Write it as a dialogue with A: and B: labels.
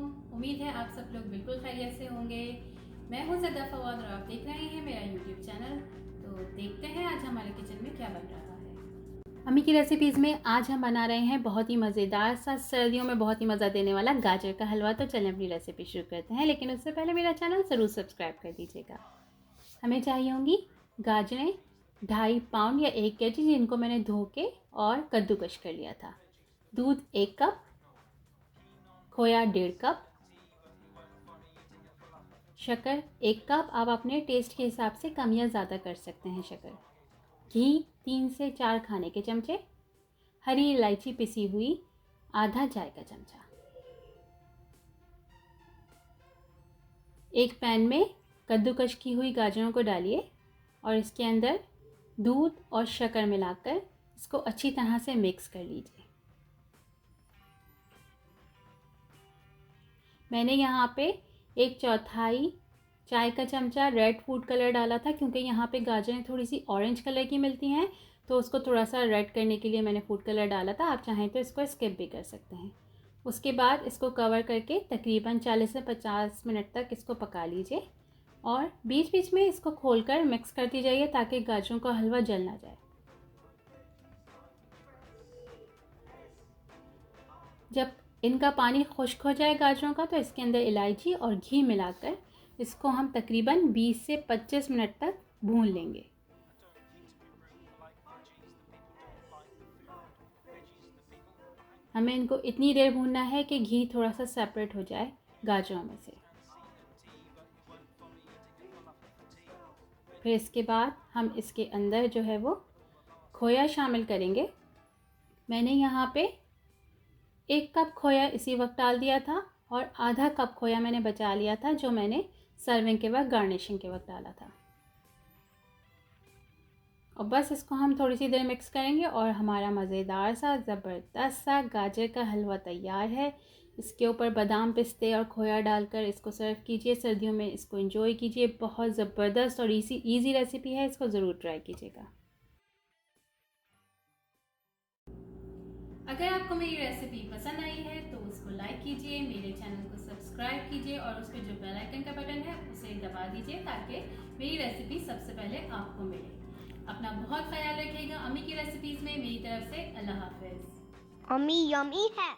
A: उम्मीद है आप सब लोग बिल्कुल खैरियत से होंगे। मैं हूं ज़दा फवाद और आप देख रहे हैं मेरा यूट्यूब चैनल। तो देखते हैं आज हमारे किचन में क्या बन रहा है। अम्मी की रेसिपीज़ में आज हम बना रहे हैं बहुत ही मज़ेदार सा सर्दियों में बहुत ही मज़ा देने वाला गाजर का हलवा। तो चलें अपनी रेसिपी शुरू करते हैं, लेकिन उससे पहले मेरा चैनल ज़रूर सब्सक्राइब कर दीजिएगा। हमें चाहिए होंगी गाजरें 2.5 पाउंड या 1 kg, जिनको मैंने धो के और कद्दूकश कर लिया था। दूध 1 कप, खोया 1.5 कप, शक्कर 1 कप, आप अपने टेस्ट के हिसाब से कम या ज़्यादा कर सकते हैं शक्कर। घी 3 से 4 खाने के चमचे, हरी इलायची पिसी हुई आधा चाय का चमचा। एक पैन में कद्दूकश की हुई गाजरों को डालिए और इसके अंदर दूध और शक्कर मिलाकर इसको अच्छी तरह से मिक्स कर लीजिए। मैंने यहाँ पे 1/4 चाय का चमचा रेड फूड कलर डाला था, क्योंकि यहाँ पे गाजरें थोड़ी सी ऑरेंज कलर की मिलती हैं, तो उसको थोड़ा सा रेड करने के लिए मैंने फूड कलर डाला था। आप चाहें तो इसको स्किप भी कर सकते हैं। उसके बाद इसको कवर करके तकरीबन 40 से 50 मिनट तक इसको पका लीजिए और बीच बीच में इसको खोलकर मिक्स करती जाइए ताकि गाजरों का हलवा जल ना जाए। जब इनका पानी खुश्क हो जाए गाजरों का, तो इसके अंदर इलायची और घी मिलाकर इसको हम तकरीबन 20 से 25 मिनट तक भून लेंगे। हमें इनको इतनी देर भूनना है कि घी थोड़ा सा सेपरेट हो जाए गाजरों में से। फिर इसके बाद हम इसके अंदर जो है वो खोया शामिल करेंगे। मैंने यहाँ पे 1 कप खोया इसी वक्त डाल दिया था और आधा कप खोया मैंने बचा लिया था, जो मैंने सर्विंग के वक्त गार्निशिंग के वक्त डाला था। और बस इसको हम थोड़ी सी देर मिक्स करेंगे और हमारा मज़ेदार सा ज़बरदस्त सा गाजर का हलवा तैयार है। इसके ऊपर बादाम, पिस्ते और खोया डालकर इसको सर्व कीजिए। सर्दियों में इसको एंजॉय कीजिए। बहुत ज़बरदस्त और इजी रेसिपी है, इसको ज़रूर ट्राई कीजिएगा। अगर आपको मेरी रेसिपी पसंद आई है तो उसको लाइक कीजिए, मेरे चैनल को सब्सक्राइब कीजिए और उस पर जो बेल आइकन का बटन है उसे दबा दीजिए ताकि मेरी रेसिपी सबसे पहले आपको मिले। अपना बहुत ख्याल रखिएगा। अम्मी की रेसिपीज़ में मेरी तरफ से अल्लाह हाफिज़।
B: अम्मी यमी है।